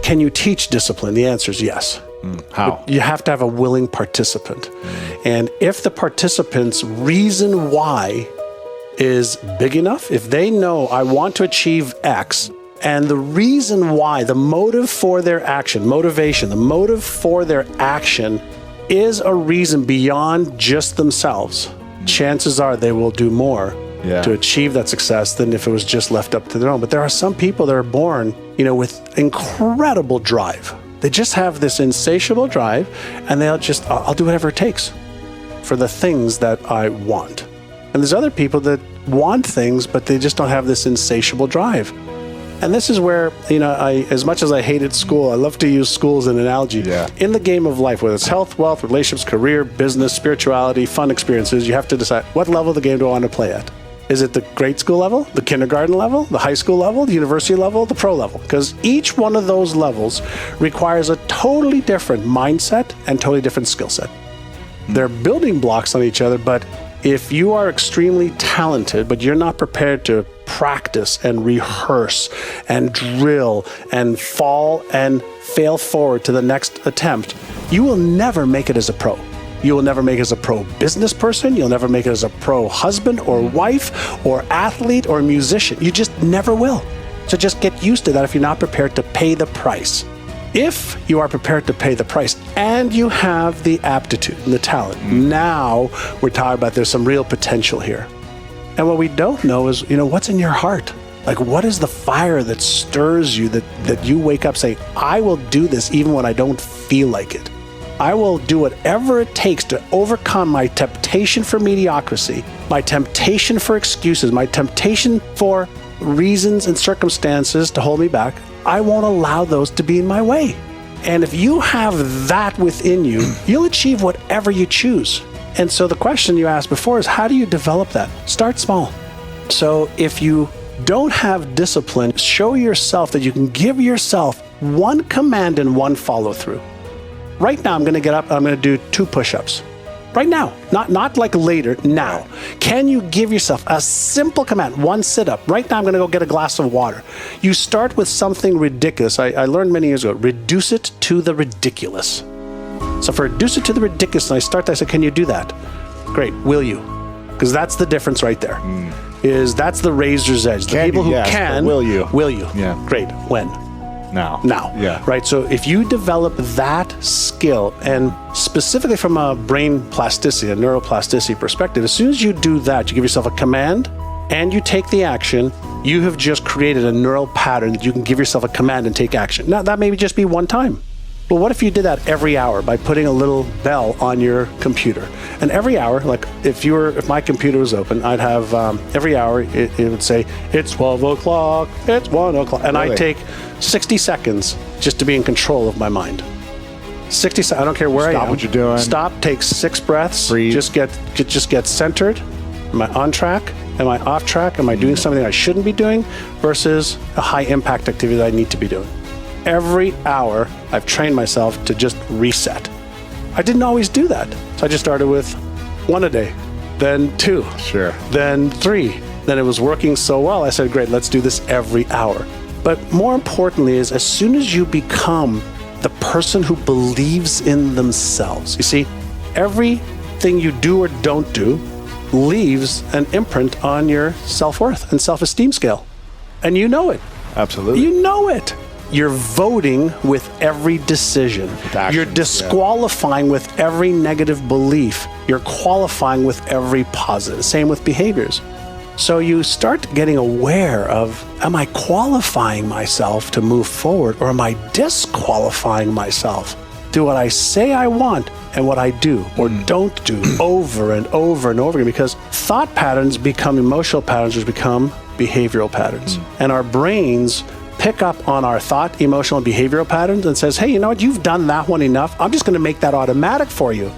Can you teach discipline? The answer is yes. How? But you have to have a willing participant. And if the participant's reason why is big enough, if they know I want to achieve X, and the reason why, the motive for their action, motivation, the motive for their action is a reason beyond just themselves, chances are they will do more to achieve that success than if it was just left up to their own. But there are some people that are born, with incredible drive. They just have this insatiable drive, and they'll just, I'll do whatever it takes for the things that I want. And there's other people that want things, but they just don't have this insatiable drive. And this is where, as much as I hated school, I love to use school as an analogy. Yeah. In the game of life, whether it's health, wealth, relationships, career, business, spirituality, fun experiences, you have to decide what level of the game do I want to play at. Is it the grade school level, the kindergarten level, the high school level, the university level, the pro level? Because each one of those levels requires a totally different mindset and totally different skill set. They're building blocks on each other, but if you are extremely talented, but you're not prepared to practice and rehearse and drill and fall and fail forward to the next attempt, you will never make it as a pro. You will never make it as a pro business person. You'll never make it as a pro husband or wife or athlete or musician. You just never will. So just get used to that if you're not prepared to pay the price. If you are prepared to pay the price and you have the aptitude and the talent, now we're talking about there's some real potential here. And what we don't know is, what's in your heart? Like, what is the fire that stirs you, that you wake up saying, I will do this even when I don't feel like it. I will do whatever it takes to overcome my temptation for mediocrity, my temptation for excuses, my temptation for reasons and circumstances to hold me back. I won't allow those to be in my way. And if you have that within you, you'll achieve whatever you choose. And so the question you asked before is, how do you develop that? Start small. So if you don't have discipline, show yourself that you can give yourself one command and one follow through. Right now, I'm going to get up, I'm going to do 2 push-ups. Right now, not like later, now. Can you give yourself a simple command, 1 sit-up? Right now, I'm going to go get a glass of water. You start with something ridiculous. I learned many years ago, reduce it to the ridiculous. So for reduce it to the ridiculous, and I said, can you do that? Great, will you? Because that's the difference right there. That's the razor's edge. The people who can, will you? Will you? Yeah. Great, when? Now. Yeah. Right. So if you develop that skill, and specifically from a brain plasticity, a neuroplasticity perspective, as soon as you do that, you give yourself a command and you take the action, you have just created a neural pattern that you can give yourself a command and take action. Now, that may just be one time. But what if you did that every hour by putting a little bell on your computer? And every hour, like if my computer was open, I'd have every hour it would say, it's 12 o'clock, it's 1 o'clock. And Really? I take 60 seconds just to be in control of my mind. 60 seconds, I don't care where I am. Stop what you're doing. Stop, take 6 breaths. Breathe. Just get centered. Am I on track? Am I off track? Am I doing something I shouldn't be doing versus a high impact activity that I need to be doing? Every hour, I've trained myself to just reset. I didn't always do that. So I just started with 1 a day, then 2, Sure. then 3. Then it was working so well, I said, great, let's do this every hour. But more importantly is, as soon as you become the person who believes in themselves, you see, everything you do or don't do leaves an imprint on your self-worth and self-esteem scale. And you know it. Absolutely. You know it. You're voting with every decision. Actions, You're disqualifying with every negative belief. You're qualifying with every positive. Same with behaviors. So you start getting aware of, am I qualifying myself to move forward, or am I disqualifying myself? Do what I say I want and what I do or don't do over and over and over again, because thought patterns become emotional patterns, which become behavioral patterns. And our brains pick up on our thought, emotional, and behavioral patterns and says, hey, you know what? You've done that one enough. I'm just going to make that automatic for you.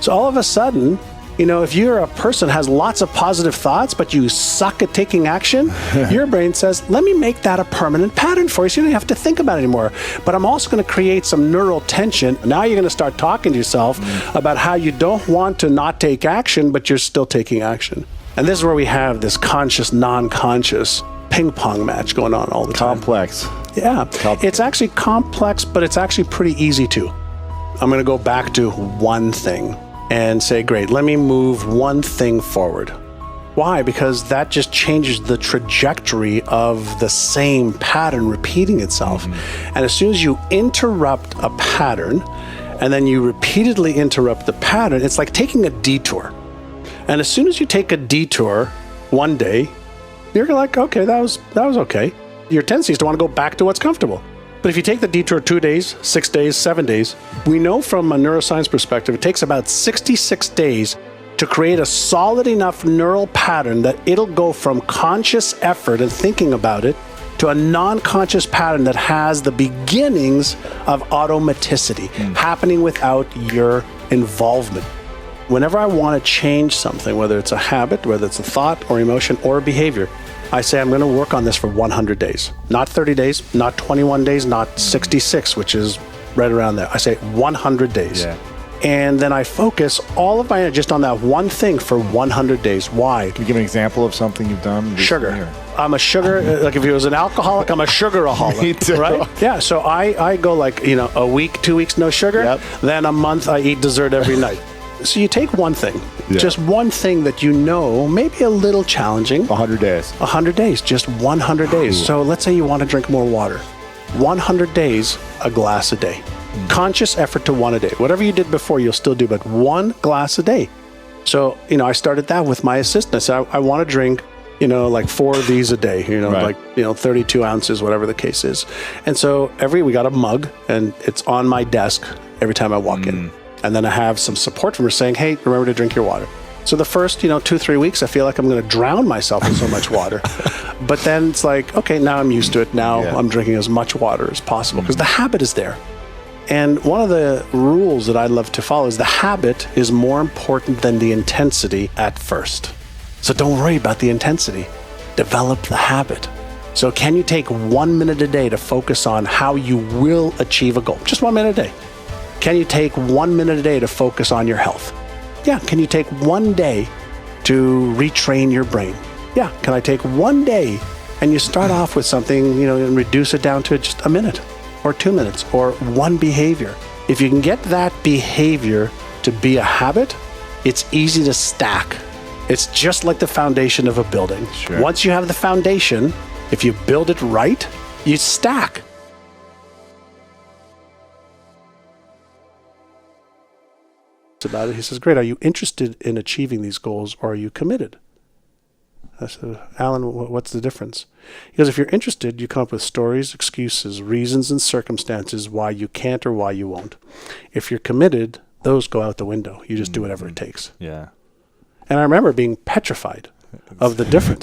So all of a sudden, if you're a person who has lots of positive thoughts, but you suck at taking action, your brain says, let me make that a permanent pattern for you so you don't have to think about it anymore. But I'm also going to create some neural tension. Now you're going to start talking to yourself about how you don't want to not take action, but you're still taking action. And this is where we have this conscious, non-conscious ping pong match going on all the time. Complex. Yeah. It's actually complex, but it's actually pretty easy too. I'm going to go back to one thing and say, great, let me move one thing forward. Why? Because that just changes the trajectory of the same pattern repeating itself. And as soon as you interrupt a pattern, and then you repeatedly interrupt the pattern, it's like taking a detour. And as soon as you take a detour one day, you're like, okay, that was okay. Your tendency is to want to go back to what's comfortable. But if you take the detour 2 days, 6 days, 7 days, we know from a neuroscience perspective, it takes about 66 days to create a solid enough neural pattern that it'll go from conscious effort and thinking about it to a non-conscious pattern that has the beginnings of automaticity happening without your involvement. Whenever I want to change something, whether it's a habit, whether it's a thought or emotion or a behavior, I say I'm going to work on this for 100 days. Not 30 days, not 21 days, not 66, which is right around there. I say 100 days. Yeah. And then I focus all of my energy just on that one thing for 100 days. Why? Can you give an example of something you've done? Sugar. I'm a sugar, like if he was an alcoholic, I'm a sugaraholic. Me too. Right? Yeah, so I go like, a week, 2 weeks, no sugar. Yep. Then a month, I eat dessert every night. So you take one thing, just one thing that you know may be a little challenging. 100 days. 100 days, just 100 days. So let's say you want to drink more water. 100 days, a glass a day. Conscious effort to one a day. Whatever you did before, you'll still do, but 1 glass a day. So, I started that with my assistant. I said, I want to drink, like 4 of these a day, Right. like, 32 ounces, whatever the case is. And so we got a mug and it's on my desk every time I walk in. And then I have some support from her saying, hey, remember to drink your water. So the first, 2-3 weeks, I feel like I'm going to drown myself in so much water. But then it's like, okay, now I'm used to it. Now I'm drinking as much water as possible because the habit is there. And one of the rules that I love to follow is the habit is more important than the intensity at first. So don't worry about the intensity. Develop the habit. So can you take 1 minute a day to focus on how you will achieve a goal? Just 1 minute a day. Can you take 1 minute a day to focus on your health? Yeah. Can you take 1 day to retrain your brain? Yeah. Can I take 1 day and you start off with something, and reduce it down to just a minute or 2 minutes or one behavior. If you can get that behavior to be a habit, it's easy to stack. It's just like the foundation of a building. Sure. Once you have the foundation, if you build it right, you stack. About it. He says, great, are you interested in achieving these goals or are you committed? I said, Alan, what's the difference? He goes, if you're interested, you come up with stories, excuses, reasons, and circumstances why you can't or why you won't. If you're committed, those go out the window. You just do whatever it takes. Yeah. And I remember being petrified of the difference.